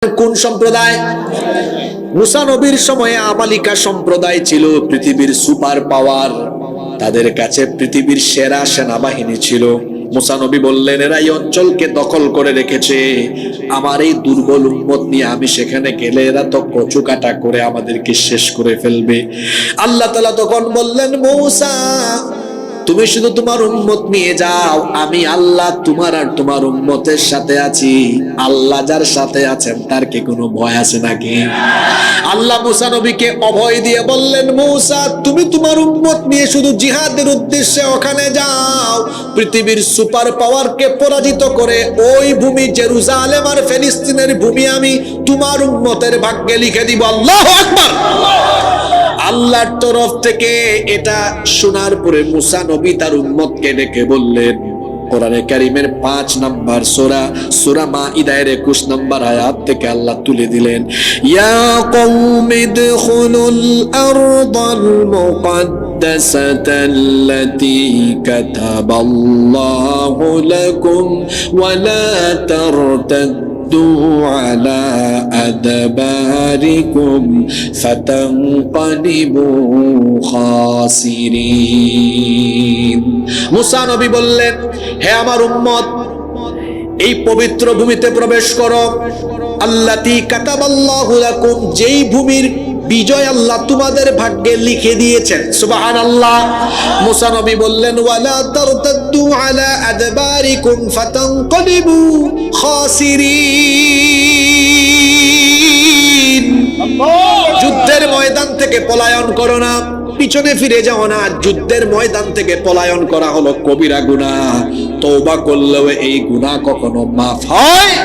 কোন সম্প্রদায়? মুসা নবীর সময়ে আমালিকা সম্প্রদায় ছিল পৃথিবীর সুপার পাওয়ার। তাদের কাছে পৃথিবীর সেরা সেনাবাহিনী ছিল। মুসা নবী বললেন, এরা এই অঞ্চলকে দখল করে রেখেছে, আমার এই দুর্বল উম্মত নিয়ে আমি সেখানে গেলে এরা তো কচুকাটা করে আমাদেরকে শেষ করে ফেলবে। আল্লাহ তাআলা তখন বললেন, মুসা তুমি শুধু তোমার উম্মত নিয়ে যাও, আমি আল্লাহ তোমার আর তোমার উম্মতের সাথে আছি। আল্লাহ যার সাথে আছেন তার কি কোনো ভয় আছে নাকি? আল্লাহ মুসা নবীকে অভয় দিয়ে বললেন, মুসা তুমি তোমার উম্মত নিয়ে শুধু জিহাদের উদ্দেশ্যে ওখানে যাও, পৃথিবীর সুপার পাওয়ারকে পরাজিত করে ওই ভূমি জেরুজালেম আর ফিলিস্তিনের ভূমি আমি তোমার উম্মতের ভাগ্যে লিখে দিব। আল্লাহু আকবার। আল্লাহর তরফ থেকে এটা শোনার পরে মুসা নবী তার উম্মতকে ডেকে বললেন, কোরআনে কারীমের 5 নম্বর সূরা মাঈদার 21 নম্বর আয়াত থেকে আল্লাহ তুলে দিলেন, ইয়া কওমি দুখুলুল আরদাল মুকদ্দাসাতাল্লাতী কাতাবাল্লাহু লাকুম ওয়া লা তারতাদ্দু আলা আদবারিকুম ফাতানকালিবু খাসিরিন। মুসা নবী বললেন, হে আমার উম্মত, এই পবিত্র ভূমিতে প্রবেশ করো, আল্লাতী কাতাবাল্লাহু লাকুম, যেই ভূমির বিজয় আল্লাহ তোমাদের ভাগ্যে লিখে দিয়েছেন। সুবহানাল্লাহ। মুসা নবী বললেন, ওয়ালা তারতাদ্দু আলা আদবারিকুম ফাতানকালিবু খাসিরিন। যুদ্ধের ময়দান থেকে পলায়ন করো না, পিছনে ফিরে যাও না। যুদ্ধের ময়দান থেকে পলায়ন করা হলো কবিরা গুনাহ, তওবা করলেও এই গুনাহ কখনো মাফ হয়?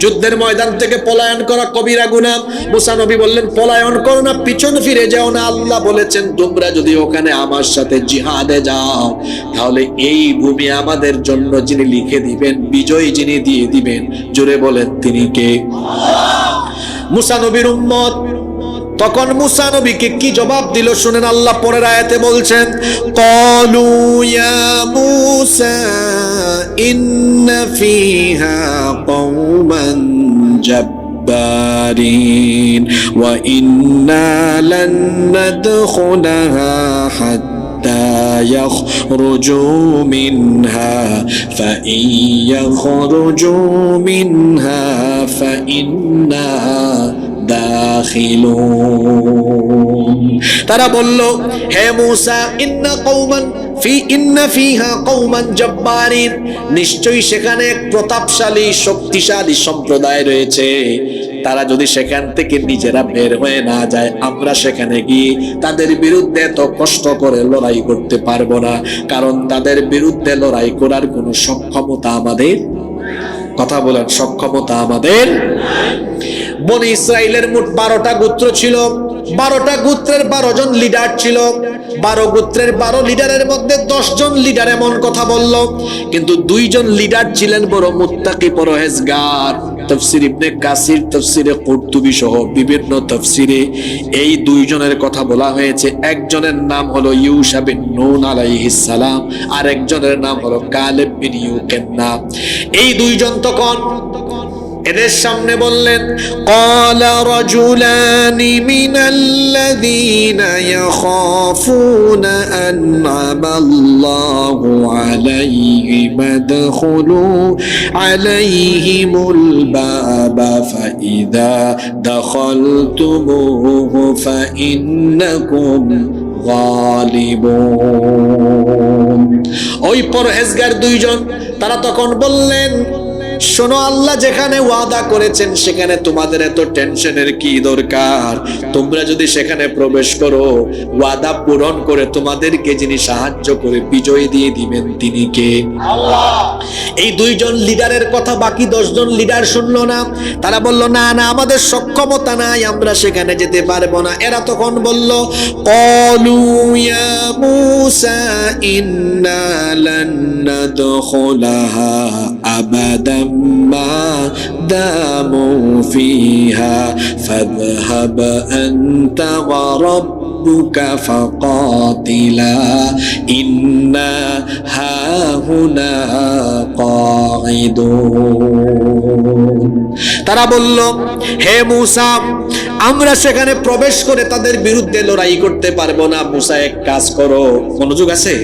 যুদ্ধের ময়দান থেকে পলায়ন করা কবিরা গুনাহ। মুসা নবী বললেন, পলায়ন করো না, পিছন ফিরে যাও না। আল্লাহ বলেছেন, তোমরা যদি ওখানে আমার সাথে জিহাদে যাও, তাহলে এই ভূমি আমাদের জন্য যিনি লিখে দিবেন, বিজয় যিনি দিয়ে দিবেন, জোরে বলেন তিনি কে? মুসা নবীর উম্মত তখন মুসা নবীকে কি জবাব দিল শুনেন। আল্লাহ পরের আয়াতে বলছেন, ক্বালু ইয়া মুসা ইন্না ফিহা কওমান জাব্বারিন ওয়া ইন্না লান নাদখুলাহা হাত্তা ইয়াখরুজু মিনহা ফাইন ইয়াখরুজু মিনহা ফাইন্না দাখিলুন। তারা বলল, হে মুসা, ইন্না ফিহা কওমান জাব্বারিন, নিশ্চয়ই সেখানে এক প্রতাপশালী শক্তিশালী সম্প্রদায় রয়েছে। তারা যদি সেখান থেকে নিজেরা বের হয়ে না যায়, আমরা সেখানে গিয়ে তাদের বিরুদ্ধে এত কষ্ট করে লড়াই করতে পারবো না, কারণ তাদের বিরুদ্ধে লড়াই করার কোনো সক্ষমতা আমাদের, কথা বলেন, সক্ষমতা আমাদের। বনি ইসরাইলের মোট 12টা গোত্র ছিল। 12টা গোত্রের 12 জন লিডার ছিল। 12 গোত্রের 12 লিডারের মধ্যে 10 জন লিডার এমন কথা বলল, কিন্তু 2 জন লিডার ছিলেন বড় মুত্তাকি পরহেজগার। তাফসীর ইবনে কাসির, তাফসীরে কুরতুবী সহ বিভিন্ন তাফসীরে এই 2 জনের কথা বলা হয়েছে। একজনের নাম হলো ইউশা বিন নুন আলাইহিস সালাম, আর একজনের নাম হলো কালেব বিন ইউকেন্না। এই 2 জন তখন এদের সামনে বললেন, ক্বালা রাজুলানি মিনাল্লাযীনা ইয়াখাফুনা আন'আমাল্লাহু আলাইহিম আদখুলু আলাইহিমুল বাবা ফাইযা দাখালতুমুহু ফাইন্নাকুম গালিবুন। ওই পরহেজগার 2 জন তারা তখন বললেন, শোনো, আল্লাহ যেখানে ওয়াদা করেছেন সেখানে তোমাদের এত টেনশনের কি দরকার? তোমরা যদি সেখানে প্রবেশ করো, ওয়াদা পূরণ করে তোমাদেরকে যিনি সাহায্য করে বিজয় দিয়ে দিবেন তিনি কে? আল্লাহ। এই 2 জন লিডারের কথা বাকি 10 জন লিডার শুনলো না। তারা বলল, না না, আমাদের সক্ষমতা নাই, আমরা সেখানে যেতে পারবো না। এরা তখন বলল, ক্বালু ইয়া মুসা ইন্না লান নাদখুলাহা আবাদান মা দামু ফিহা ফাযহাব আনতা ওয়া রাব্বুকা ফাকাতিলা ইন্না হুনা কাঈদুন। তারা বলল, হে মূসা, আমরা সেখানে প্রবেশ করে তাদের বিরুদ্ধে লড়াই করতে পারবো না। মূসা এক কাজ করো। মনোযোগ আছে?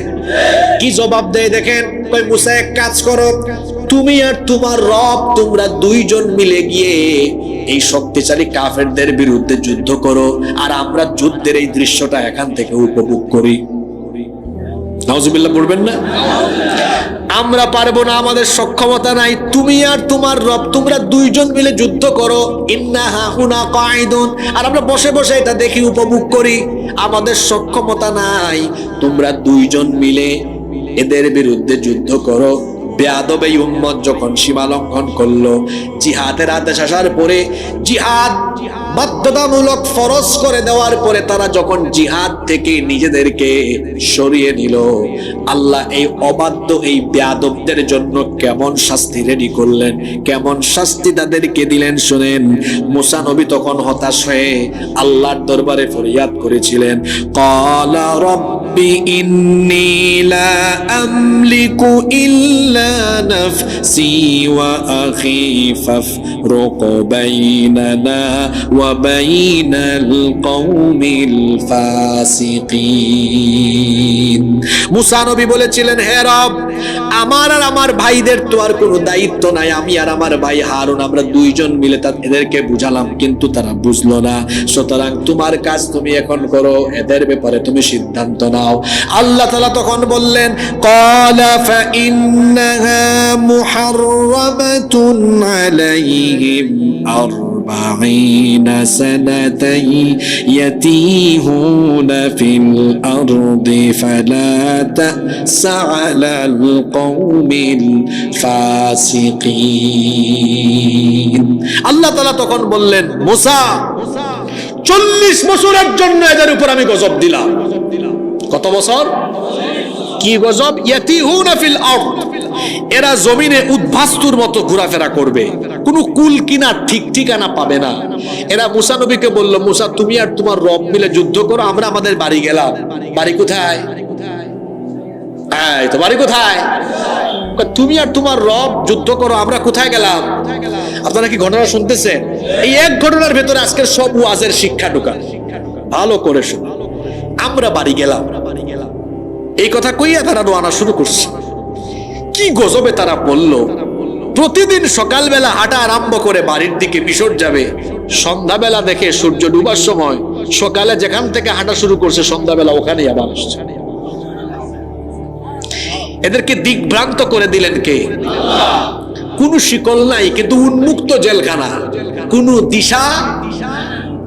কি জবাব দেয় দেখেন। কই, মূসা এক কাজ করো, তুমি আর তোমার রব তোমরা দুইজন মিলে গিয়ে এই শক্তিশালী কাফেরদের বিরুদ্ধে যুদ্ধ করো, আর আমরা যুদ্ধের এই দৃশ্যটা এখান থেকে উপভোগ করি। নাউজুবিল্লাহ পড়বেন না? আমরা পারবো না, আমাদের সক্ষমতা নাই। তুমি আর তোমার রব তোমরা দুইজন মিলে যুদ্ধ করো, ইন্না হাহুনা কাঈদুন, আর আমরা বসে বসে এটা দেখি, উপভোগ করি। আমাদের সক্ষমতা নাই, তোমরা দুইজন মিলে এদের বিরুদ্ধে যুদ্ধ করো। বেয়াদব এই উম্মত যখন সীমা লঙ্ঘন করলো, জিহাদের আদেশ আসার পরে, জিহাদ বাধ্যতামূলক ফরজ করে দেওয়ার পরে তারা যখন জিহাদ থেকে নিজেদেরকে সরিয়ে নিল, আল্লাহ এই অবাধ্য এই বেয়াদবদের জন্য কেমন শাস্তি রেডি করলেন, কেমন শাস্তি তাদেরকে দিলেন শুনেন। মুসা নবী তখন হতাশ হয়ে আল্লাহর দরবারে ফরিয়াদ করেছিলেন, ক্বালা রাব্বি ইন্নী লা আমলিকু ইল্লা নাফসি ওয়া আখি ফাফরুক বাইনানা ওয়া বাইনাল কওমিল ফাসিকিন। মুসা নবী বলেছিলেন, হে রব, আমার আর আমার ভাইদের তো আর কোনো দায়িত্ব নাই। আমি আর আমার ভাই হারুন আমরা দুইজন মিলে এদেরকে বুঝালাম, কিন্তু তারা বুঝলো না। সুতরাং তোমার কাজ তুমি এখন করো, এদের ব্যাপারে তুমি সিদ্ধান্ত নাও। আল্লাহ তাআলা তখন বললেন, ক্বালা ফাইন্নাহা মুহাররামাতুন আলাইহিম আরবাঈনা সানাতান ইয়াতিহুনা ফিল আরদি ফালা তা'সা আলাল কওমিল ফাসিকিন। আল্লাহ তাআলা তখন বললেন, মুসা, 40 বছরের জন্য এদের উপর আমি গজব দিলাম। কত বছর? কি গজব? ইয়াতিহুনা ফিল আরদ, এরা জমিনে উদ্ভাস্তুর মতো ঘোরাফেরা করবে, কোনো কুল কিনার ঠিক ঠিকানা পাবে না। এরা মুসা নবীকে বলল, মুসা তুমি আর তোমার রব মিলে যুদ্ধ করো, আমরা আমাদের বাড়ি গেলাম। বাড়ি কোথায়? এই তো বাড়ি কোথায়? তুমি আর তোমার রব যুদ্ধ করো, আমরা কোথায় গেলাম? আপনারা কি ঘটনা শুনতেছেন? এই এক ঘটনার ভেতরে আজকের সব ওয়াজের শিক্ষা ঢোকা। ভালো করে শুনুন। আমরা বাড়ি গেলাম, এই কথা কইয়া তারা রওনা শুরু করছে। কি গজবে তারা বলল, প্রতিদিন সকালবেলা হাঁটা আরম্ভ করে বাড়ির দিকে মিশর যাবে, সন্ধ্যাবেলা দেখে সূর্য ডুবার সময় সকালে যেখান থেকে হাঁটা শুরু করছে সন্ধ্যাবেলা ওখানেই আবার আসছে। এদেরকে দিকভ্রান্ত করে দিলেন কে? কোনো শিকল নাই, কিন্তু উন্মুক্ত জেলখানা, কোনো দিশা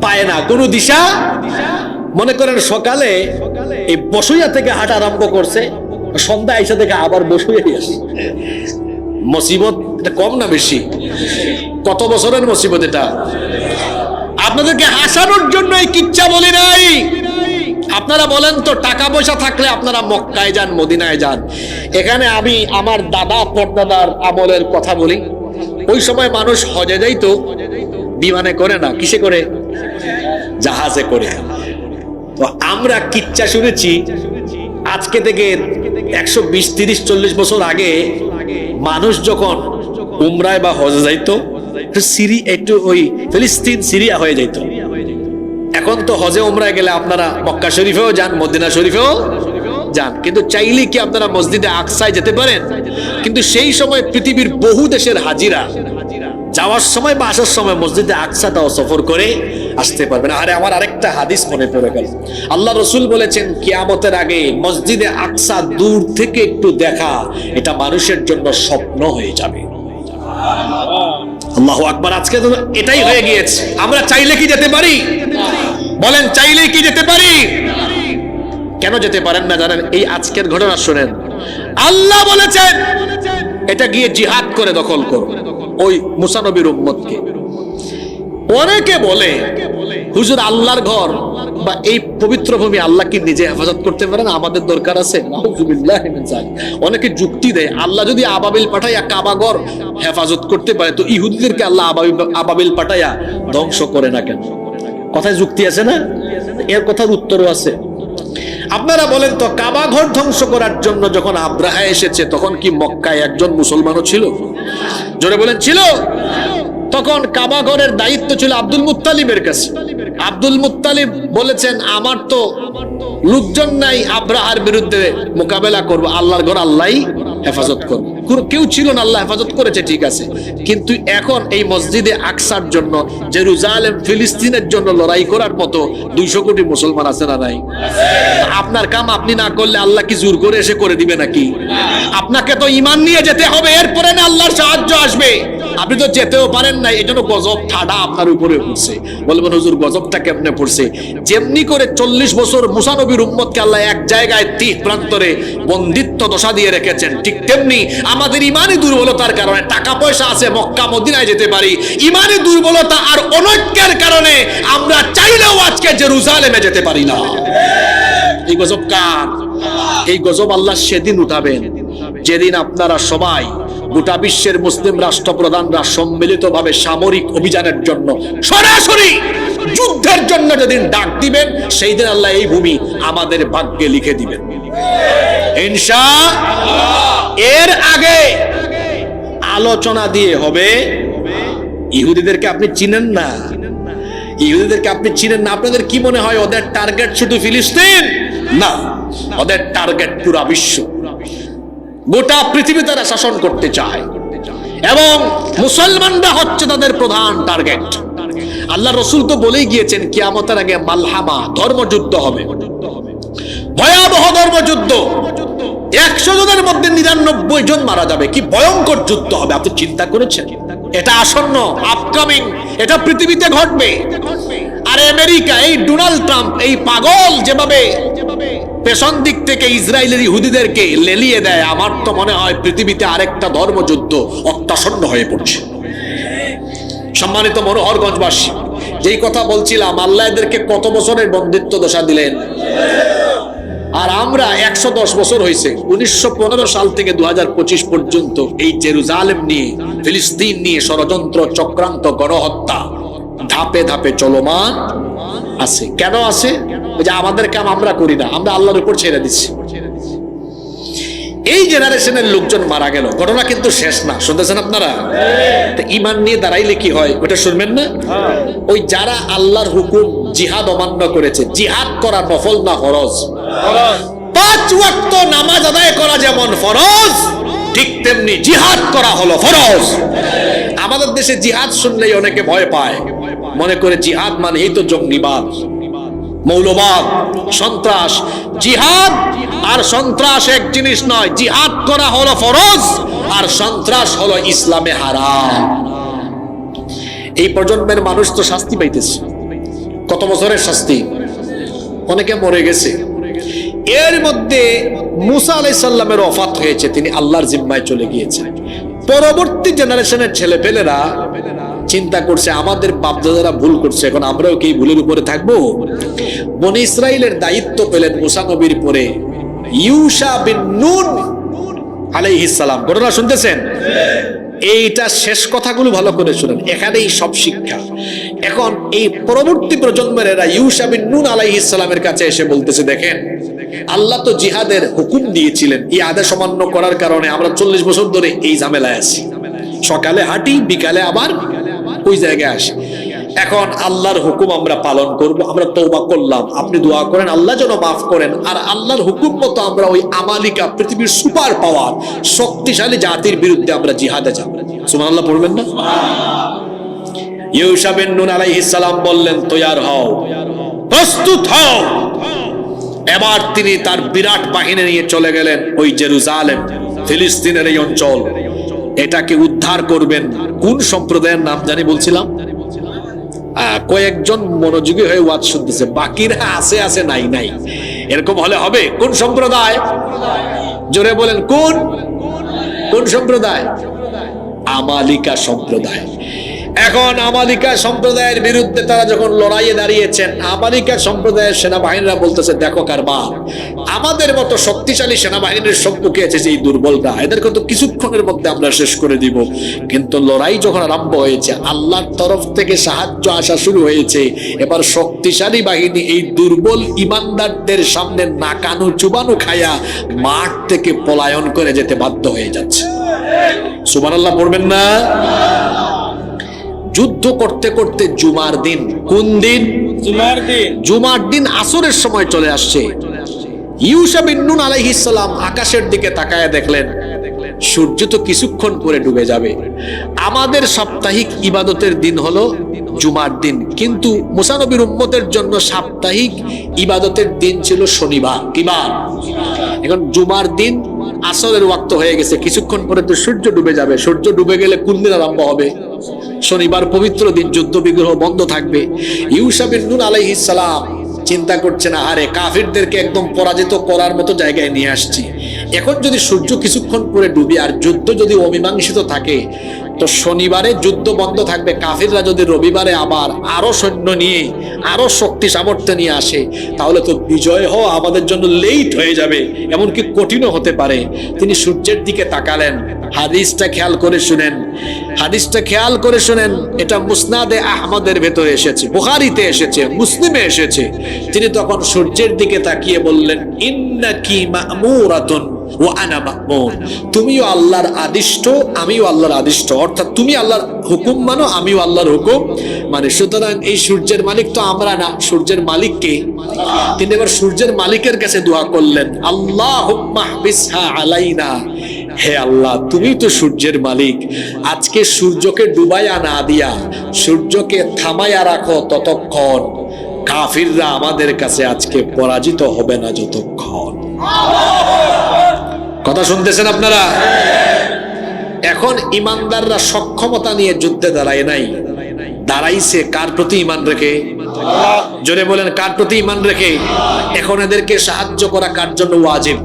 পায় না, কোনো দিশা। মনে করেন সকালে এই বসুইয়া থেকে হাঁটা আরম্ভ করছে, সন্ধ্যা আইসা থেকে আবার বসুইয়াই আসে। মুসিবত এটা কম না বেশি? কত বছরের মুসিবত এটা? আপনাদেরকে হাসানোর জন্য এই কিচ্ছা বলি নাই। আপনারা বলেন তো, টাকা পয়সা থাকলে আপনারা মক্কায় যান, মদিনায় যান। এখানে আমি আমার দাদা পরদাদার আমলের কথা বলি। ওই সময় মানুষ হজে যাইতো, বিমানে করে না, কিসে করে? জাহাজে করে। তো আমরা কিচ্ছা শুনেছি আজকে থেকে 120, 30, 40 বছর আগে মানুষ যখন উমরায় বা হজে যাইতো, একটু ওই ফিলিস্তিন সিরিয়া হয়ে যাইতো। এখন তো হজে উমরায় গেলে আপনারা মক্কা শরীফেও যান, মদিনা শরীফেও যান, কিন্তু চাইলে কি আপনারা মসজিদে আকসায় যেতে পারেন? কিন্তু সেই সময় পৃথিবীর বহু দেশের হাজিরা যাওয়ার সময় বা আসার সময় মসজিদে আকসাটাও সফর করে আসতে পারবেন। আরে আমার আরেকটা হাদিস মনে পড়ে গেল। আল্লাহ রসুল বলেছেন, কিয়ামতের আগে মসজিদে আকসা দূর থেকে একটু দেখা, এটা মানুষের জন্য স্বপ্ন হয়ে যাবে। আল্লাহু আকবার। আজকে তো এটাই হয়ে গিয়েছে। আমরা চাইলে কি যেতে পারি? বলেন, চাইলে কি যেতে পারি? কেন যেতে পারেন না জানেন? এই আজকের ঘটনা শুনেন। আল্লাহ বলেছেন, এটা গিয়ে জিহাদ করে দখল করো ওই মুসা নবীর উম্মতকে। অনেকে বলে, হুজুর আল্লাহর ঘর বা এই পবিত্র ভূমি আল্লাহ কি নিজে হেফাজত করতে পারেন? আমাদের দরকার আছে? নাউযুবিল্লাহি মিন যালিক। অনেকে যুক্তি দেয়, আল্লাহ যদি আবাবিল পাঠাইয়া কাবা ঘর হেফাজত করতে পারে, তো ইহুদিদেরকে আল্লাহ আবাবিল পাঠাইয়া ধ্বংস করে না কেন? কথায় যুক্তি আছে না? এর কথার উত্তরও আছে। আপনারা বলেন তো, কাবা ঘর ধ্বংস করার জন্য যখন আব্রাহা এসেছে তখন কি মক্কায় একজন মুসলমানও ছিল? জোরে বলেন, ছিল? তখন কাবা ঘরের দায়িত্ব ছিল আব্দুল মুত্তালিবের কাছে। আব্দুল মুত্তালিব বলেছেন, আমার তো লোকজন নাই আব্রাহার বিরুদ্ধে মোকাবেলা করব, আল্লাহর ঘর আল্লাহই হেফাজত করব। কেউ ছিল না, আল্লাহ হেফাজত করেছে, ঠিক আছে, কিন্তু এখন এই মসজিদে আকসার জন্য, জেরুজালেম ফিলিস্তিনের জন্য লড়াই করার মতো 200 কোটি মুসলমান আছে না নাই? আপনার কাম আপনি না করলে আল্লাহ কি জোর করে এসে করে দিবে নাকি? আপনাকে তো ঈমান নিয়ে যেতে হবে, এরপরে না আল্লাহর সাহায্য আসবে। আপনি তো যেতেও পারেন না, এই জন্য গজব ঠাডা আপনার উপরে পড়ছে। বলবেন হুজুর গজবটা কেমনে পড়ছে? যেমনি করে 40 বছর মুসা নবীর উম্মতকে আল্লাহ এক জায়গায় 30 প্রান্তরে বন্দিত্ব দশা দিয়ে রেখেছেন, ঠিক তেমনি আমাদের ইমানি দুর্বলতার কারণে, টাকা পয়সা আছে মক্কা মদিনায় যেতে পারি, ইমানি দুর্বলতা আর অনৈক্যের কারণে আমরা চাইলেও আজকে জেরুজালেমে যেতে পারি না। এই গজব কার? এই গজব আল্লাহ সেদিন উঠাবেন যেদিন আপনারা সবাই, গোটা বিশ্বের মুসলিম রাষ্ট্রপ্রধানরা সম্মিলিতভাবে সামরিক অভিযানের জন্য, সরাসরি যুদ্ধের জন্য যেদিন ডাক দিবেন, সেই দিন আল্লাহ এই ভূমি আমাদের ভাগ্যে লিখে দিবেন ইনশাআল্লাহ। এর আগে আলোচনা দিয়ে হবে, ইহুদিদেরকে আপনি চিনেন না, ইহুদিদেরকে আপনি চিনেন না। আপনাদের কি মনে হয় ওদের টার্গেট শুধু ফিলিস্তিন? না, ওদের টার্গেট পুরা বিশ্ব, গোটা পৃথিবী তারা শাসন করতে চায় এবং মুসলমানরা হচ্ছে তাদের প্রধান টার্গেট। আল্লাহ রসুল তো বলেই গিয়েছেন, কিয়ামতের আগে মালহামা, ধর্মযুদ্ধ হবে, ভয়াবহ ধর্মযুদ্ধ। 100 জনের মধ্যে 99 জন মারা যাবে। কি ভয়ঙ্কর যুদ্ধ হবে, আপনি চিন্তা করেছেন? এটা আসন্ন, আপকামিং, এটা পৃথিবীতে ঘটবে। আর আমেরিকা, এই ডোনাল্ড ট্রাম্প, এই পাগল যেভাবে পেছন দিক থেকে ইসরায়েলের ইহুদিদেরকে লেলিয়ে দেয়, আমার তো মনে হয় পৃথিবীতে আরেকটা ধর্মযুদ্ধ অত্যাসন্ন হয়ে পড়ছে। সম্মানিত মনোহরগঞ্জবাসী, যেই কথা বলছিলাম, আল্লাহ এদেরকে কত বছরের বন্দিত্ব দশা দিলেন, আর আমরা 110 বছর হয়েছে, 1915 সাল থেকে 2025 পর্যন্ত এই জেরুজালেম নিয়ে, ফিলিস্তিন নিয়ে ষড়যন্ত্র, চক্রান্ত, গণহত্যা ধাপে ধাপে চলমান আছে। কেন আছে? যে আমাদের কাম আমরা করি না, আমরা আল্লাহর উপর ছেড়ে দিচ্ছি। এই জেনারেশনের লোকজন মারা গেল, ঘটনা কিন্তু শেষ না, শুনতেছেন আপনারা? ঈমান নিয়ে দাঁড়াইলে কি হয় ওটা শুনবেন না? ওই যারা আল্লাহর হুকুম জিহাদ অমান্য করেছে, জিহাদ করা নফল না ফরজ? 5 ওয়াক্ত নামাজ আদায় করা যেমন ফরজ, ঠিক তেমনি জিহাদ করা হলো ফরজ। আমাদের দেশে জিহাদ শুনলেই অনেকে ভয় পায়, মনে করে জিহাদ মানে এই তো জঙ্গিবাদ, মৌলবাদ, সন্ত্রাস। জিহাদ আর সন্ত্রাস এক জিনিস নয়। জিহাদ করা হলো ফরজ, আর সন্ত্রাস হলো ইসলামে হারাম। এই প্রজন্মের মানুষ তো শাস্তি পাইতেছে। কত বছরের শাস্তি? অনেকে মরে গেছে। এর মধ্যে মুসা আলাইহিস সালামের ওফাত হয়েছে, তিনি আল্লাহর জিম্মায় চলে গিয়েছেন। পরবর্তী জেনারেশনের ছেলেপেলেরা চিন্তা করছে, আমাদের বাপদাদারা ভুল করছে, এখন আমরাও কি ভুলের উপরে থাকবো? বনি ইসরাইলের দায়িত্ব পেলেন মুসা নবীর পরে ইউশা বিন নুন আলাইহিস সালাম। ঘটনা শুনতেছেন? এইটা শেষ কথাগুলো ভালো করে শুনেন, এখানেই সব শিক্ষা। এখন এই পরবর্তী প্রজন্মের এরা ইউশা বিন নুন আলাইহিস সালামের কাছে এসে বলতেছে, দেখেন আল্লাহ তো জিহাদের হুকুম দিয়েছিলেন, এই আদেশ অমান্য করার কারণে আমরা 40 বছর ধরে এই ঝামেলায় আছি। সকালে হাঁটি, বিকালে আবার ওই জায়গায় আসি। এখন আল্লাহর হুকুম আমরা পালন করব, আমরা তওবা করলাম, আপনি দোয়া করেন আল্লাহ যেন মাফ করেন। আর আল্লাহর হুকুম মতো আমরা ওই আমালিকা, পৃথিবীর সুপার পাওয়ার শক্তিশালী জাতির বিরুদ্ধে আমরা জিহাদে যাব। সুবহানাল্লাহ পড়বেন না? ইউশা বিন নুন আলাইহিস সালাম বললেন, তৈয়ার হও, প্রস্তুত হও। এবার তিনি তার বিরাট বাহিনী নিয়ে চলে গেলেন ওই জেরুজালেম, ফিলিস্তিনের এই অঞ্চল। এটাকে উদ্ধার করবেন। কোন সম্প্রদায়ের নাম জানি বলছিলাম? কয়েকজন মনোযোগী হয়ে ওয়াজ শুনতেছে, বাকিরা আছে আছে নাই নাই, এরকম হলে হবে। কোন সম্প্রদায়? জোরে বলেন, কোন কোন সম্প্রদায়? আমালিকা সম্প্রদায়। এখন আমালিকা সম্প্রদায়ের বিরুদ্ধে তারা যখন লড়াইয়ে দাঁড়িয়েছেন, আমালিকা সম্প্রদায়ের সেনাবাহিনীরা বলতেছে, দেখো কারবার, আমাদের মতো শক্তিশালী সেনাবাহিনীর সম্মুখে এসেছে এই দুর্বলরা, এদেরকে তো কিছুক্ষণের মধ্যে আমরা শেষ করে দিব। কিন্তু লড়াই যখন আরম্ভ হয়েছে, আল্লাহর তরফ থেকে সাহায্য আসা শুরু হয়েছে। এবার শক্তিশালী বাহিনী এই দুর্বল ইমানদারদের সামনে নাকানু চুবানু খায়া মাঠ থেকে পলায়ন করে যেতে বাধ্য হয়ে যাচ্ছে। সুবহানাল্লাহ পড়বেন না? যুদ্ধ করতে করতে জুমার দিন, কোন দিন? জুমার দিন আসরের সময় চলে আসছে। ইউসা বিন নুন আলাইহিস সালাম আকাশের দিকে তাকায় দেখলেন সূর্য তো কিছুক্ষণ পরে ডুবে যাবে। আমাদের সাপ্তাহিক ইবাদতের দিন হলো জুমার দিন, কিন্তু মুসা নবীর উম্মতের জন্য সাপ্তাহিক ইবাদতের দিন ছিল শনিবার। কি বার? এখন জুমার দিন আসরের ওয়াক্ত হয়ে গেছে, কিছুক্ষণ পরে তো সূর্য ডুবে যাবে। সূর্য ডুবে গেলে কোন দিন আরম্ভ হবে? শনিবার, পবিত্র দিন, যুদ্ধ বিগ্রহ বন্ধ থাকবে। ইউসা বিন নুন আলাইহিস সালাম চিন্তা করছে না, আরে কাফিরদেরকে একদম পরাজিত করার মতো জায়গায় নিয়ে আসছি, এখন যদি সূর্য কিছুক্ষণ পরে ডুবে আর যুদ্ধ যদি অমীমাংসিত থাকে তো শনিবারে যুদ্ধ বন্ধ থাকবে। কাফিররা যদি রবিবারে আবার আরো সৈন্য নিয়ে, আরো শক্তি সামর্থ্য নিয়ে আসে, তাহলে তো বিজয় হওয়া আমাদের জন্য লেট হয়ে যাবে, এমনকি কঠিনও হতে পারে। তিনি সূর্যের দিকে তাকালেন। হাদিসটা খেয়াল করে শুনেন, হাদিসটা খেয়াল করে শুনেন। এটা মুসনাদে আহমদের ভেতরে এসেছে, বুখারীতে এসেছে, মুসলিমে এসেছে। তিনি তখন সূর্যের দিকে তাকিয়ে বললেন, ইন্নাকি মা'মুরাতুন ওয়া আনা মা'মুর। তুমিও আল্লাহর আদিষ্ট, আমিও আল্লাহর আদিষ্ট, অর্থাৎ তুমি আল্লাহর হুকুম মানো, আমিও আল্লাহর হুকুম মানে। সুতরাং এই সূর্যের মালিক তো আমরা না, সূর্যের মালিক কে? তিনি এবার সূর্যের মালিকের কাছে দোয়া করলেন, আল্লাহুম্মা হবিসহা আলাইনা, হে আল্লাহ তুমি তো সূর্যের মালিক, আজকে সূর্যকে ডুবাইয়া না দিয়া সূর্যকে থামাইয়া রাখো ততক্ষণ কাফিররা আমাদের কাছে আজকে পরাজিত হবে না যতক্ষণ। কথা শুনতেছেন আপনারা? এখন ইমানদাররা সক্ষমতা নিয়ে যুদ্ধে দাঁড়ায় নাই, দাঁড়াইছে কার প্রতি? ঈমান রেখে। জোরে বলেন, কার প্রতি? ঈমান রেখে। এখন এদেরকে সাহায্য করা কার জন্য ওয়াজিব?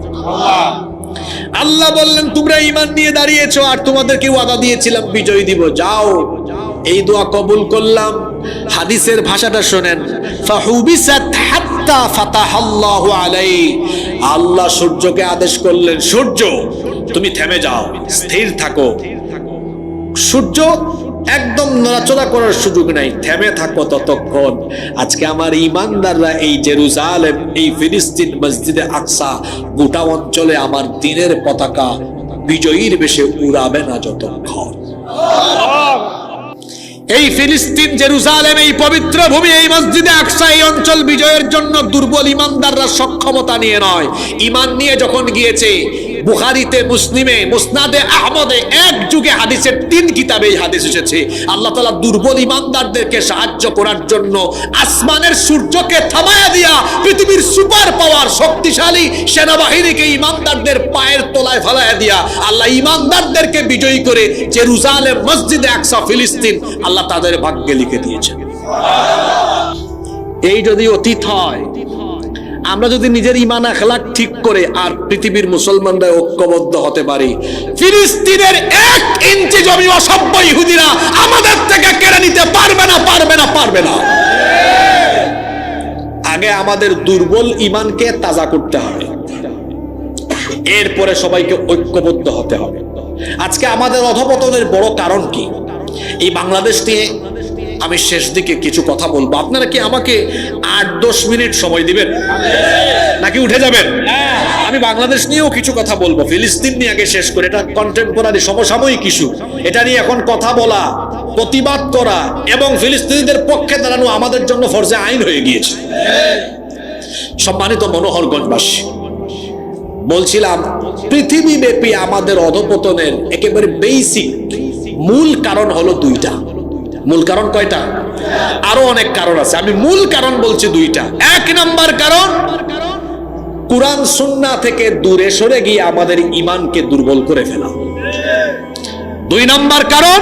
আল্লাহ বললেন, তোমরা ঈমান নিয়ে দাঁড়িয়েছো আর তোমাদেরকে ওয়াদা দিয়েছিলাম বিজয় দিব, যাও এই দোয়া কবুল করলাম। হাদিসের ভাষাটা শোনেন, ফাহুবিসাত হাত্তা ফাতাহাল্লাহু আলাইহি। আল্লাহ সূর্যকে আদেশ করলেন, সূর্য তুমি থেমে যাও, স্থির থাকো। সূর্য একদম নড়াচড়া করার সুযোগ নাই, থেমে থাকো ততক্ষণ। আজকে আমার ঈমানদাররা এই জেরুজালেম, এই ফিলিস্তিন, মসজিদে আকসা, গোটা অঞ্চলে আমার দ্বীনের পতাকা বিজয়ীর বেশে উড়াবে না যতক্ষণ। এই ফিলিস্তিন, জেরুজালেম, এই পবিত্র ভূমি, এই মসজিদে আকসা, এই অঞ্চল বিজয়ের জন্য দুর্বল ইমানদাররা সক্ষমতা নিয়ে নয়, ঈমান নিয়ে যখন গিয়েছে। বুখারীতে, মুসলিমে, মুসনাদে আহমদে এক যুগে হাদিসের 3 কিতাবে এই হাদিস এসেছে। আল্লাহ তাআলা দুর্বল ইমানদারদেরকে সাহায্য করার জন্য আসমানের সূর্যকে থামায়া দিয়া পৃথিবীর সুপার পাওয়ার শক্তিশালী সেনাবাহিনীকে ইমানদারদের পায়ের তলায় ফেলায়া দিয়া আল্লাহ ইমানদারদেরকে বিজয়ী করে জেরুজালেম, মসজিদে আকসা, ফিলিস্তিন আল্লাহ তাদের ভাগ্যে লিখে দিয়েছেন। এই যদি অতীত হয়, আমরা যদি নিজের ঈমান আখলাক ঠিক করে আর পৃথিবীর মুসলমানরা ঐক্যবদ্ধ হতে পারি, ফিলিস্তিনের 1 ইঞ্চি জমি অসভ্য ইহুদিরা আমাদের থেকে কেড়ে নিতে পারবে না, পারবে না, পারবে না। আগে আমাদের দুর্বল ঈমানকে তাজা করতে হবে, এরপরে সবাইকে ঐক্যবদ্ধ হতে হবে। আজকে আমাদের অধপতনের বড় কারণ কি? এই বাংলাদেশ নিয়ে আমি শেষ দিকে কিছু কথা বলবো। আপনারা কি আমাকে 8-10 মিনিট সময় দিবেন নাকি উঠে যাবেন? আমি বাংলাদেশ নিয়েও কিছু কথা বলবো, ফিলিস্তিন নিয়ে আগে শেষ করে। এটা কন্টেম্পোরারি, সমসাময়িক ইস্যু। এটা নিয়ে এখন কথা বলা, প্রতিবাদ করা এবং ফিলিস্তিনিদের পক্ষে দাঁড়ানো আমাদের জন্য ফরজে আইন হয়ে গিয়েছে। সম্মানিত মনোহরগঞ্জবাসী, বলছিলাম পৃথিবীব্যাপী আমাদের অধপতনের একেবারে বেসিক মূল কারণ হলো 2টা। মূল কারণ কয়টা? আরো অনেক কারণ আছে, আমি মূল কারণ বলছি 2টা। 1 নাম্বার কারণ, কুরআন সুন্নাহ থেকে দূরে সরে গিয়ে আমাদের ঈমানকে দুর্বল করে ফেলা। 2 নাম্বার কারণ,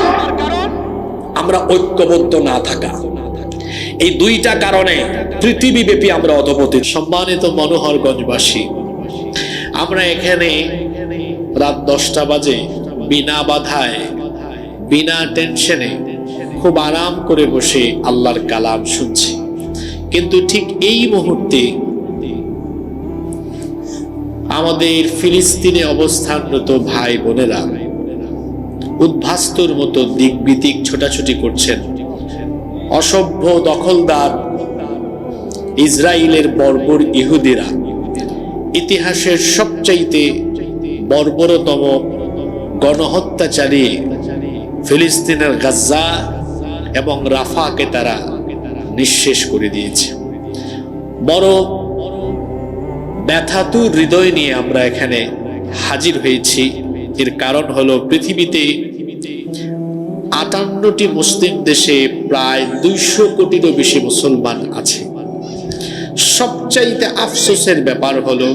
আমরা ঐক্যবদ্ধ না থাকা। এই 2টা কারণে পৃথিবীব্যাপী আমরা অধপতিত। সম্মানিত মনোহরগঞ্জবাসী, আমরা এখানে রাত 10টা বাজে বিনা বাধায়, বিনা টেনশনে খুব আরাম করে বসে আল্লাহর কালাম শুনছি, কিন্তু ঠিক এই মুহূর্তে আমাদের ফিলিস্তিনে অবস্থানরত ভাই বোনেরা উদ্ভাস্তর মতো দিকবিদিক ছোটাছুটি করছেন। অসভ্য দখলদার ইসরায়েলের বর্বর ইহুদিরা ইতিহাসের সবচাইতে বর্বরতম গণহত্যা চালিয়ে ফিলিস্তিনের গাজ্জা এবং রাফাকে তারা নিঃশেষ করে দিয়েছে। বড় ব্যথাতুর হৃদয় নিয়ে আমরা এখানে হাজির হয়েছি। এর কারণ হলো পৃথিবীতে 58টি মুসলিম দেশে প্রায় 200 কোটিরও বেশি মুসলমান আছে। সবচাইতে আফসোসের ব্যাপার হলো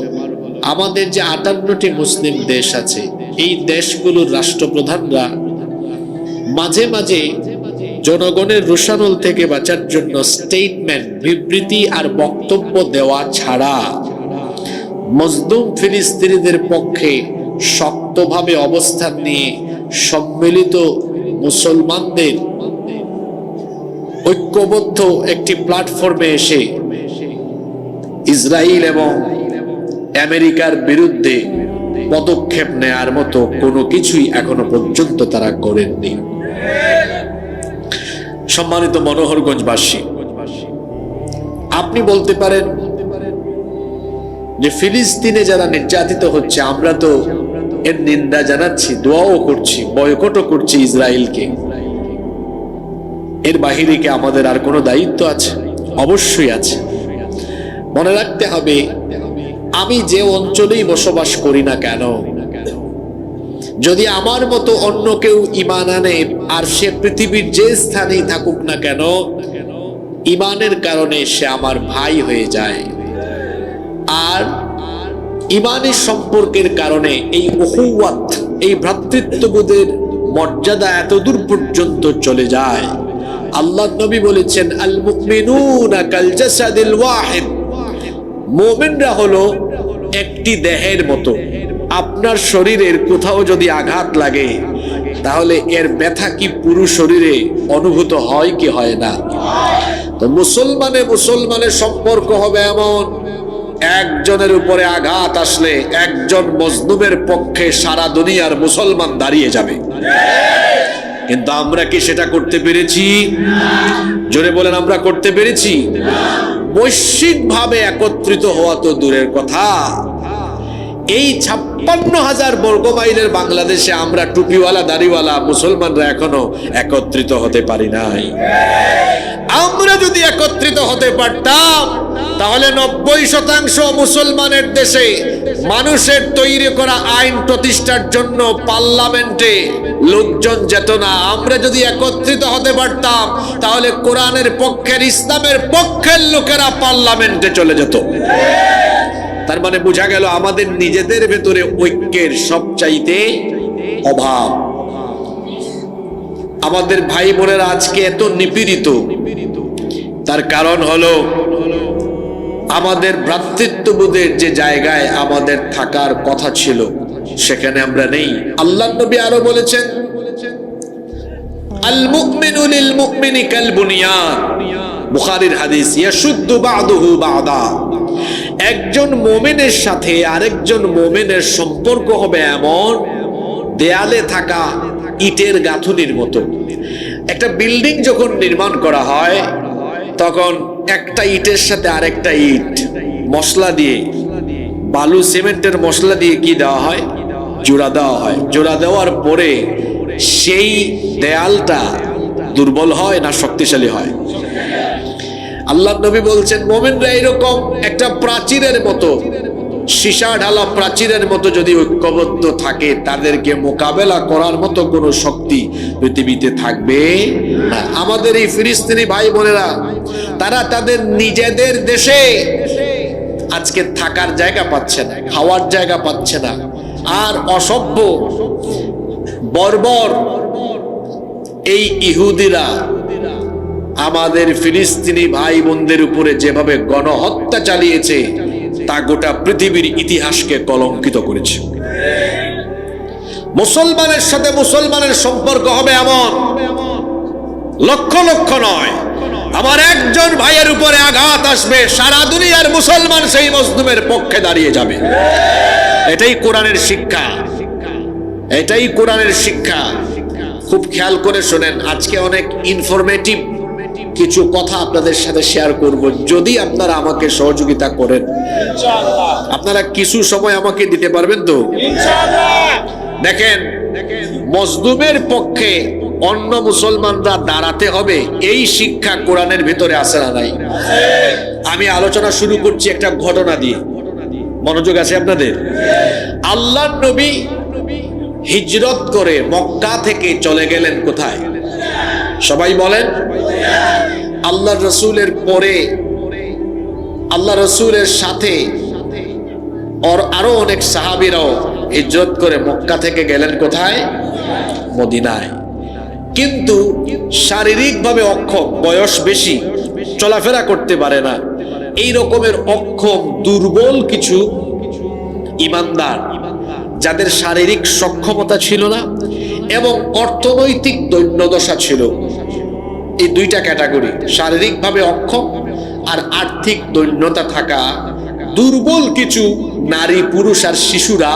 আমাদের যে 58টি মুসলিম দেশ আছে, এই দেশগুলোর রাষ্ট্রপ্রধানরা মাঝে মাঝে জনগণের রোষানল থেকে বাঁচার জন্য স্টেটমেন্ট, বিবৃতি আর বক্তব্য দেওয়া ছাড়া মজলুম ফিলিস্তিনিদের পক্ষে শক্তভাবে অবস্থান নিয়ে সম্মিলিত মুসলমানদের ঐক্যবদ্ধ একটি প্ল্যাটফর্মে এসে ইসরায়েল এবং আমেরিকার বিরুদ্ধে পদক্ষেপ নেয়ার মতো কোনো কিছুই এখনো পর্যন্ত তারা করেননি। সম্মানিত মনোহরগঞ্জবাসী, আপনি বলতে পারেন যে ফিলিস্তিনে যারা নির্যাতিত হচ্ছে আমরা তো এর নিন্দা জানাচ্ছি, দোয়াও করছি, বয়কটও করছি ইসরায়েলকে, এর বাহিরে কি আমাদের আর কোনো দায়িত্ব আছে? অবশ্যই আছে। মনে রাখতে হবে, আমি যে অঞ্চলেই বসবাস করি না কেন, যদি আমার মতো অন্য কেউ ঈমান আনে আর সে পৃথিবীর যে স্থানেই থাকুক না কেন, ঈমানের কারণে সে আমার ভাই হয়ে যায়। আর ঈমানের সম্পর্কের কারণে এই উখুওয়াত, এই ভ্রাতৃত্ববোধের মর্যাদা এতদূর পর্যন্ত চলে যায়। আল্লাহ নবী বলেছেন, আল মুমিনুনা কাল জাসাদিল ওয়াহিদ, মুমিনরা হলো একটি দেহের মতো। আপনার শরীরের কোথাও যদি আঘাত লাগে তাহলে এর ব্যথা কি পুরো শরীরে অনুভূত হয় কি হয় না? তো মুসলমানের সম্পর্ক হবে এমন, একজনের উপরে আঘাত আসলে একজন মজলুমের পক্ষে সারা দুনিয়ার মুসলমান দাঁড়িয়ে যাবে। কিন্তু আমরা কি সেটা করতে পেরেছি? জোরে বলেন, আমরা করতে পেরেছি? বৈশ্বিকভাবে একত্রিত হওয়া তো দূরের কথা, এই 56,000 বর্গ মাইলের বাংলাদেশে আমরা টুপিওয়ালা দাড়িওয়ালা মুসলমানরা এখনো একত্রিত হতে পারি নাই। আমরা যদি একত্রিত হতে পারতাম তাহলে 90% মুসলমানের দেশে মানুষের তৈরি করা আইন প্রতিষ্ঠার জন্য পার্লামেন্টে লোকজন যেত না। আমরা যদি একত্রিত হতে পারতাম তাহলে কোরআনের পক্ষের, ইসলামের পক্ষের লোকেরা পার্লামেন্টে চলে যেত। তার মানে বোঝা গেল আমাদের নিজেদের ভেতরে ঐক্যের সবচাইতে অভাব। আমাদের ভাই বোনেরা আজকে এত নিপীড়িত, তার কারণ হলো আমাদের ভ্রাতৃত্ববোধের যে জায়গায় আমাদের থাকার কথা ছিল সেখানে আমরা নেই। আল্লাহ নবী আরো বলেছেন, আল মুমিনু লিল মুমিনি কাল বুনিয়ান, বুখারীর হাদিস, ইয়াশুদ্দু বা'দুহু বা'দা। একজন মুমিনের সাথে আরেকজন মুমিনের সম্পর্ক হবে এমন দেয়ালে থাকা ইটের গাঁথুনির মতো। একটা বিল্ডিং যখন নির্মাণ করা হয় তখন একটা ইটের সাথে আরেকটা ইট মশলা দিয়ে, বালু সিমেন্টের মশলা দিয়ে কি দেওয়া হয়? জোড়া দেওয়া হয়। জোড়া দেওয়ার পরে সেই দেয়ালটা দুর্বল হয় না শক্তিশালী হয়? আল্লাহ নবী বলছেন, মুমিনরা এরকম একটা প্রাচীরের মতো, সীসা ঢালা প্রাচীরের মতো যদি ঐক্যবদ্ধ থাকে, তাদেরকে মোকাবেলা করার মতো কোনো শক্তি পৃথিবীতে থাকবে না। আমাদের এই ফিলিস্তিনি ভাই বোনেরা, তারা তাদের নিজেদের দেশে আজকে থাকার জায়গা পাচ্ছে না, খাওয়ার জায়গা পাচ্ছে না। আর অসভ্য বর্বর এই ইহুদিরা আমাদের ফিলিস্তিনি ভাই বোনদের উপরে যেভাবে গণহত্যা চালিয়েছে তা গোটা পৃথিবীর ইতিহাসকে কলঙ্কিত করেছে। মুসলমানের সাথে মুসলমানের সম্পর্ক হবে এমন লক্ষ লক্ষ নয়, আমার একজন ভাইয়ের উপরে আঘাত আসবে, সারা দুনিয়ার মুসলমান সেই মজলুমের পক্ষে দাঁড়িয়ে যাবে। এটাই কোরআনের শিক্ষা, এটাই কোরআনের শিক্ষা। খুব খেয়াল করে শোনেন, আজকে অনেক ইনফরমেটিভ কিছু কথা আপনাদের সাথে শেয়ার করব, যদি আপনারা আমাকে সহযোগিতা করেন। আপনারা কিছু সময় আমাকে দিতে পারবেন তো? দেখেন, মজলুমের পক্ষে অন্য মুসলমানরা দাঁড়াতে হবে, এই শিক্ষা কোরআনের ভিতরে আছে না নাই? আমি আলোচনা শুরু করছি একটা ঘটনা দিয়ে। মনোযোগ আছে আপনাদের? আল্লাহর নবী হিজরত করে মক্কা থেকে চলে গেলেন কোথায়? সবাই বলেন। আল্লাহ রসুলের পরে, আল্লাহ রসুলের সাথে আরো অনেক সাহাবীরাও হিজরত করে মক্কা থেকে গেলেন কোথায়? মদিনায়। কিন্তু শারীরিকভাবে অক্ষম, বয়স বেশি, চলাফেরা করতে পারে না, এই রকমের অক্ষম দুর্বল কিছু ঈমানদার, যাদের শারীরিক সক্ষমতা ছিল না এবং অর্থনৈতিক দৈন্যদশা ছিল, এই দুইটা ক্যাটাগরি, শারীরিকভাবে অক্ষম আর আর্থিক দৈন্যতা থাকা দুর্বল কিছু নারী, পুরুষ আর শিশুরা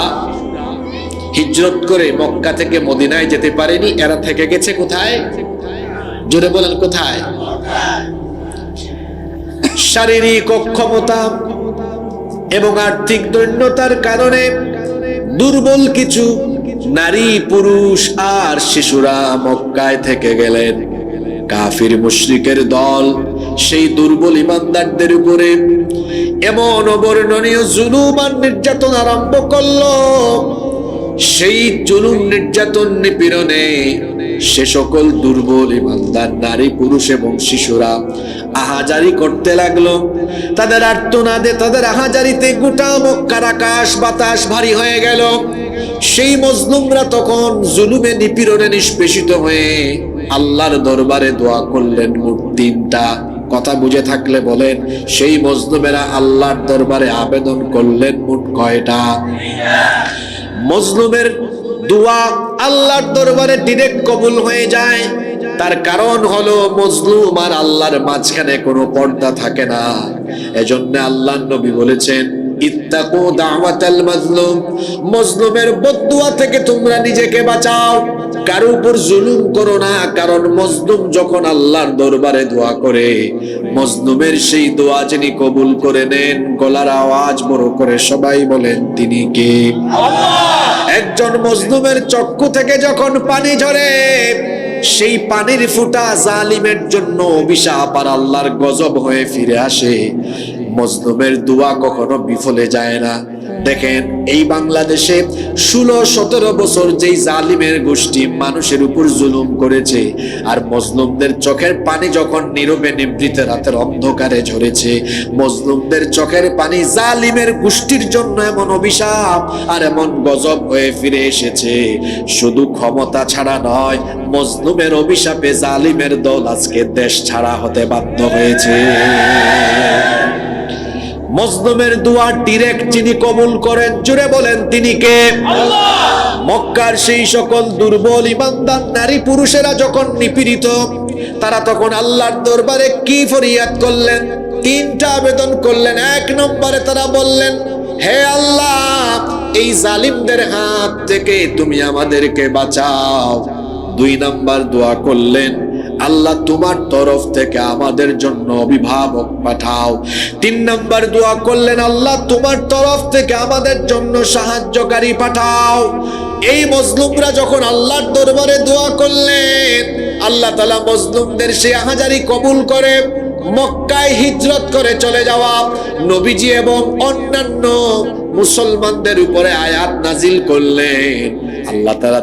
হিজরত করে মক্কা থেকে মদিনায় যেতে পারেনি। এরা থেকে গেছে কোথায়? জোরে বলেন, কোথায়? শারীরিক অক্ষমতা এবং আর্থিক দৈন্যতার কারণে দুর্বল কিছু নারী, পুরুষ আর শিশুরা মক্কায় থেকে গেলেন। কাফির মুশরিকের দল সেই দুর্বল ঈমানদারদের উপরে এমন অবর্ণনীয় জুলুম আর নির্যাতন আরম্ভ করলো। সেই জুলুম, নির্যাতন, নিপীড়নে সে সকল দুর্বল ঈমানদার নারী, পুরুষ এবং শিশুরা আহাজারি করতে লাগলো। তাদের আর্তনাদে, তাদের আহাজারিতে গোটা মক্কার আকাশ বাতাস ভারী হয়ে গেল। সেই মজলুমরা তখন জুলুমে, নিপীড়নে নিষ্পেষিত হয়ে আল্লাহর দরবারে দোয়া করলেন। মোট 3টা কথা বুঝে থাকলে বলেন, সেই মজলুমেরা আল্লাহর দরবারে আবেদন করলেন মোট কয়টা? মজলুমের দোয়া আল্লাহর দরবারে ডিরেক্ট কবুল হয়ে যায়। তার কারণ হলো মজলুম আর আল্লাহর মাঝখানে কোনো পর্দা থাকে না। এজন্য আল্লাহর নবী বলেছেন, ইত্তাকু দাওয়াতাল মাজলুম, মজলুমের বদদুয়া থেকে তোমরা নিজেকে বাঁচাও, কারো উপর জুলুম করো না। কারণ মজলুম যখন আল্লাহর দরবারে দোয়া করে, মজলুমের সেই দোয়া যিনি কবুল করে নেন, গলার আওয়াজ বড় করে সবাই বলেন, তিনি কে? আল্লাহ। একজন মজলুমের চক্ষু থেকে যখন পানি ঝরে, সেই পানির ফুটা জালিমের জন্য অভিশাপ আর আল্লাহর গজব হয়ে ফিরে আসে। মজলুমের দোয়া কখনো বিফলে যায় না। দেখেন, এই বাংলাদেশে 16-17 বছর যেই জালিমের গোষ্ঠী মানুষের উপর জুলুম করেছে, আর মজলুমদের চোখের পানি যখন নীরবে নিভৃত রাতের অন্ধকারে ঝরেছে, মজলুমদের চোখের পানি জালিমের গোষ্ঠীর জন্য এমন অভিশাপ আর এমন গজব হয়ে ফিরে এসেছে। শুধু ক্ষমতা ছাড়া নয়, মজলুমের অভিশাপে জালিমের দল আজকে দেশ ছাড়া হতে বাধ্য হয়েছে। মজলুমের দোয়া ডিরেক্ট যিনি কবুল করেন, জুড়ে বলেন, তিনি কে? আল্লাহ। মক্কার সেই সকল দুর্বল ঈমানদার নারী, পুরুষেরা যখন নিপীড়িত, তারা তখন আল্লাহর দরবারে কি ফরিয়াদ করলেন? 3টা আবেদন করলেন। 1 নম্বরে তারা বললেন, হে আল্লাহ, এই জালিমদের হাত থেকে তুমি আমাদেরকে বাঁচাও। 2 নম্বর দোয়া করলেন, আল্লাহ তোমার তরফ থেকে আমাদের জন্য অভিভাবক পাঠাও। 3 নম্বর দোয়া করলেন, আল্লাহ তোমার তরফ থেকে আমাদের জন্য সাহায্যকারী পাঠাও। এই মজলুমরা যখন আল্লাহর দরবারে দোয়া করলেন, আল্লাহ তাআলা মজলুমদের সেই আহাজারি কবুল করে মক্কায় হিজরত করে চলে যাওয়া নবীজি এবং অন্যান্য মুসলমানদের উপরে আয়াত নাজিল করলেন। আল্লাহ তাআলা